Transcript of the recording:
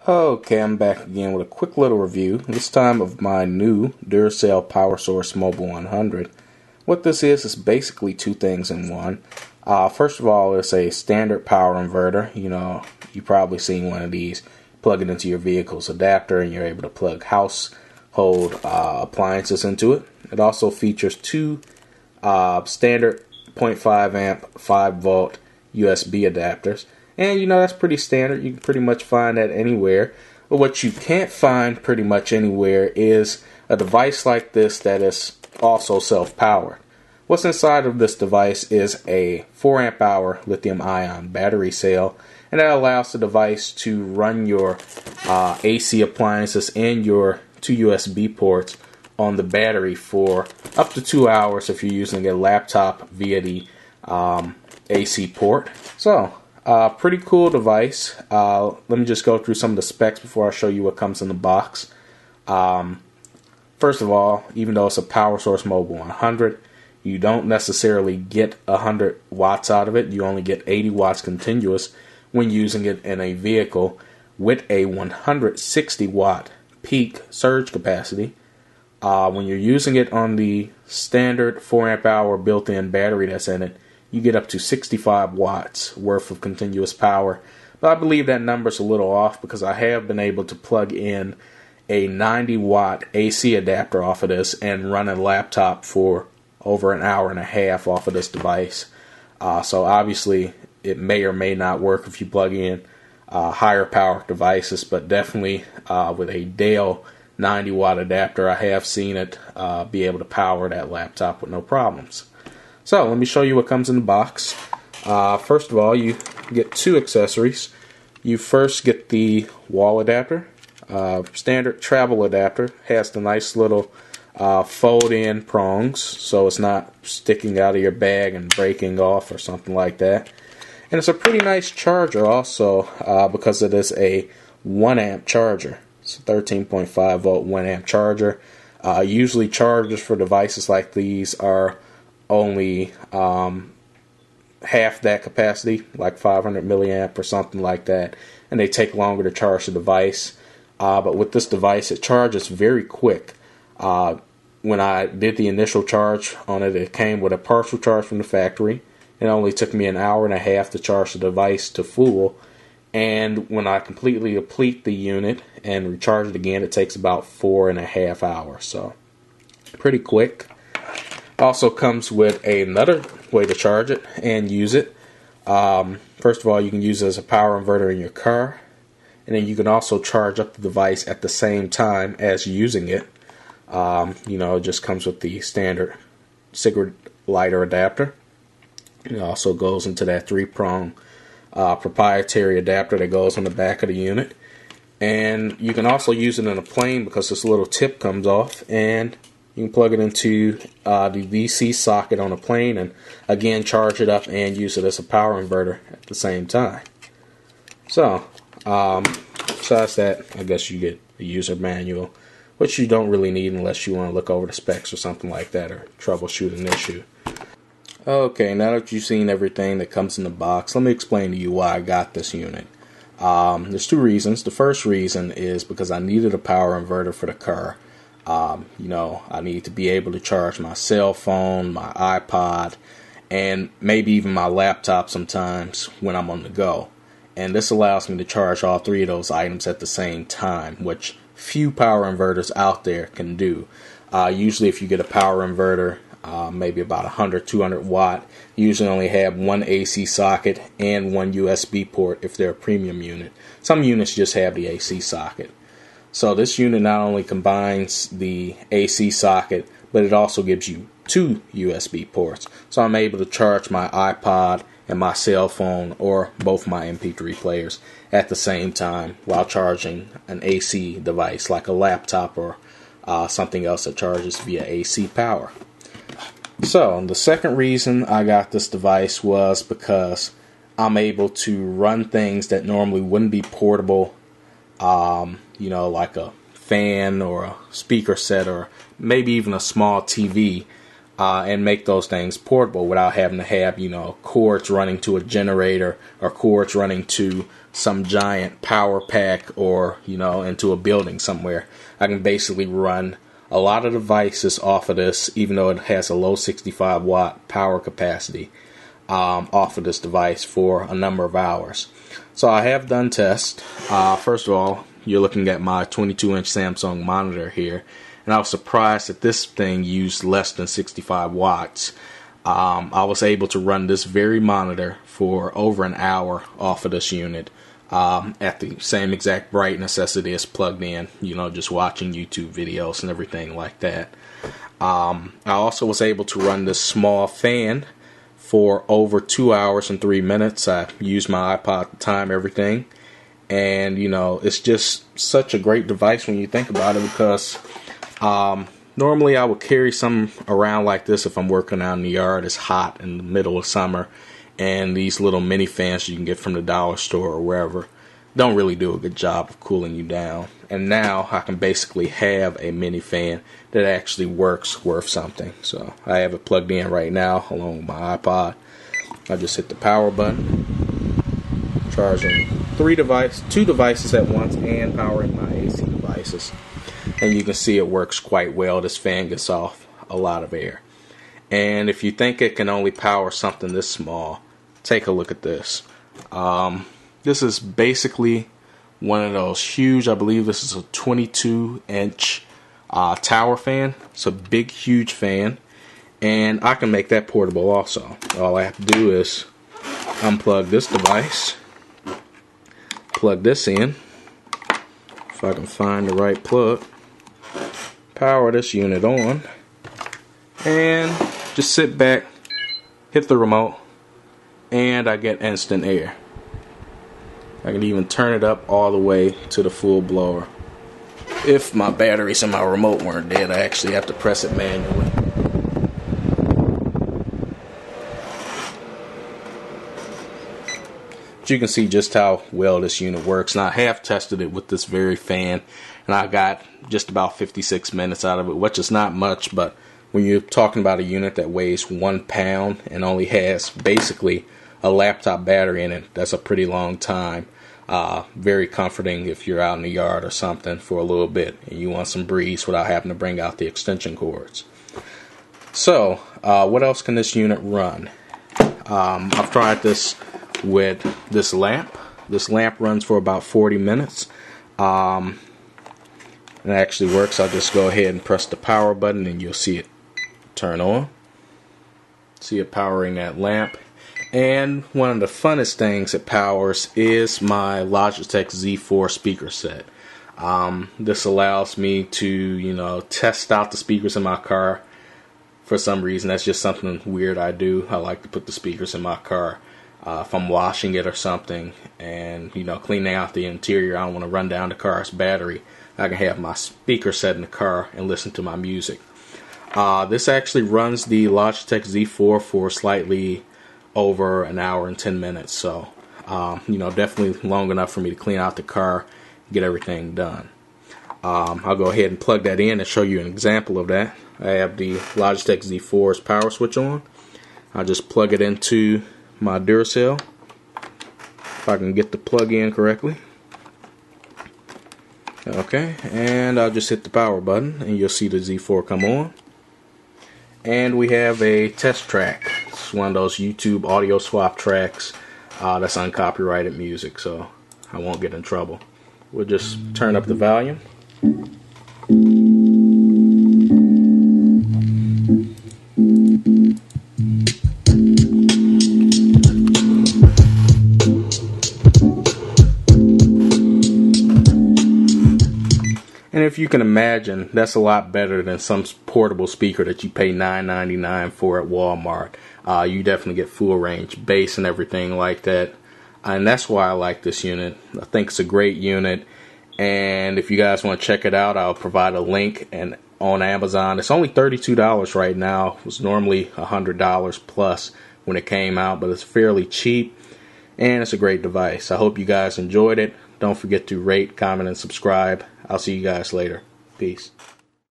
Okay, I'm back again with a quick little review, this time of my new Duracell Power Source Mobile 100. What this is basically two things in one. First of all, it's a standard power inverter. You've probably seen one of these. Plug it into your vehicle's adapter and you're able to plug household appliances into it. It also features two standard 0.5 amp 5 volt USB adapters. And that's pretty standard. You can pretty much find that anywhere. But what you can't find pretty much anywhere is a device like this that is also self-powered. What's inside of this device is a 4 amp hour lithium ion battery cell, and that allows the device to run your AC appliances and your two USB ports on the battery for up to 2 hours if you're using a laptop via the AC port. So pretty cool device. Let me just go through some of the specs before I show you what comes in the box. First of all, even though it's a Power Source Mobile 100, you don't necessarily get 100 watts out of it. You only get 80 watts continuous when using it in a vehicle with a 160 watt peak surge capacity. When you're using it on the standard 4 amp hour built-in battery that's in it, you get up to 65 watts worth of continuous power. But I believe that number's a little off because I have been able to plug in a 90 watt AC adapter off of this and run a laptop for over an hour and a half off of this device. So obviously it may or may not work if you plug in higher power devices, but definitely with a Dell 90 watt adapter, I have seen it be able to power that laptop with no problems. So let me show you what comes in the box. First of all, you get two accessories. You first get the wall adapter. Standard travel adapter. Has the nice little fold-in prongs, so it's not sticking out of your bag and breaking off or something like that. And it's a pretty nice charger also because it is a 1 amp charger. It's a 13.5 volt 1 amp charger. Usually chargers for devices like these are only half that capacity, like 500 milliamp or something like that, and they take longer to charge the device. But with this device, it charges very quick. When I did the initial charge on it, it came with a partial charge from the factory. It only took me an hour and a half to charge the device to full, and when I completely deplete the unit and recharge it again, it takes about 4.5 hours. So pretty quick. Also comes with another way to charge it and use it. First of all, you can use it as a power inverter in your car, and then you can also charge up the device at the same time as using it. It just comes with the standard cigarette lighter adapter. It also goes into that 3-prong proprietary adapter that goes on the back of the unit. And you can also use it in a plane because this little tip comes off, and you can plug it into the DC socket on a plane and again charge it up and use it as a power inverter at the same time. So, besides that, I guess you get a user manual, which you don't really need unless you want to look over the specs or something like that or troubleshoot an issue. Okay, now that you've seen everything that comes in the box, let me explain to you why I got this unit. There's two reasons. The first reason is because I needed a power inverter for the car. I need to be able to charge my cell phone, my iPod, and maybe even my laptop sometimes when I'm on the go. And this allows me to charge all three of those items at the same time, which few power inverters out there can do. Usually if you get a power inverter, maybe about 100, 200 watt, you usually only have one AC socket and one USB port if they're a premium unit. Some units just have the AC socket. So this unit not only combines the AC socket, but it also gives you two USB ports. So I'm able to charge my iPod and my cell phone or both my MP3 players at the same time while charging an AC device like a laptop or something else that charges via AC power. So the second reason I got this device was because I'm able to run things that normally wouldn't be portable, like a fan or a speaker set or maybe even a small TV, and make those things portable without having to have, cords running to a generator or cords running to some giant power pack or, you know, into a building somewhere. I can basically run a lot of devices off of this, even though it has a low 65 watt power capacity, off of this device for a number of hours. So I have done tests. First of all, you're looking at my 22-inch Samsung monitor here, and I was surprised that this thing used less than 65 watts. I was able to run this very monitor for over an hour off of this unit at the same exact brightness as it is plugged in, you know, just watching YouTube videos and everything like that. I also was able to run this small fan for over 2 hours and 3 minutes. I used my iPod to time everything, and you know, it's just such a great device when you think about it, because normally I would carry some around like this if I'm working out in the yard. It's hot in the middle of summer, and these little mini fans you can get from the dollar store or wherever don't really do a good job of cooling you down. And now I can basically have a mini fan that actually works worth something. So I have it plugged in right now along with my iPod. I just hit the power button, charging two devices at once, and powering my AC devices. And you can see it works quite well. This fan gets off a lot of air. And if you think it can only power something this small, take a look at this. This is basically one of those huge, I believe this is a 22-inch tower fan. It's a big, huge fan. And I can make that portable also. All I have to do is unplug this device, plug this in, if I can find the right plug, power this unit on, and just sit back, hit the remote, and I get instant air. I can even turn it up all the way to the full blower. If my batteries in my remote weren't dead, I actually have to press it manually. But you can see just how well this unit works. And I have tested it with this very fan, and I got just about 56 minutes out of it, which is not much, but when you're talking about a unit that weighs 1 pound and only has basically a laptop battery in it, that's a pretty long time. Very comforting if you're out in the yard or something for a little bit and you want some breeze without having to bring out the extension cords. So, what else can this unit run? I've tried this with this lamp. This lamp runs for about 40 minutes. It actually works. I'll just go ahead and press the power button and you'll see it turn on. See it powering that lamp. And one of the funnest things it powers is my Logitech Z4 speaker set. This allows me to, you know, test out the speakers in my car. For some reason, that's just something weird I do. I like to put the speakers in my car if I'm washing it or something, and you know, cleaning out the interior. I don't want to run down the car's battery. I can have my speaker set in the car and listen to my music. This actually runs the Logitech Z4 for slightly over an hour and 10 minutes, so you know, definitely long enough for me to clean out the car, get everything done. I'll go ahead and plug that in and show you an example of that. I have the Logitech Z4's power switch on. I'll just plug it into my Duracell, if I can get the plug in correctly. Okay, and I'll just hit the power button and you'll see the Z4 come on. And we have a test track. It's one of those YouTube audio swap tracks that's uncopyrighted music, so I won't get in trouble. We'll just turn up the volume. And if you can imagine, that's a lot better than some portable speaker that you pay $9.99 for at Walmart. You definitely get full range bass and everything like that. And that's why I like this unit. I think it's a great unit. And if you guys want to check it out, I'll provide a link on Amazon. It's only $32 right now. It was normally $100 plus when it came out, but it's fairly cheap. And it's a great device. I hope you guys enjoyed it. Don't forget to rate, comment, and subscribe. I'll see you guys later. Peace.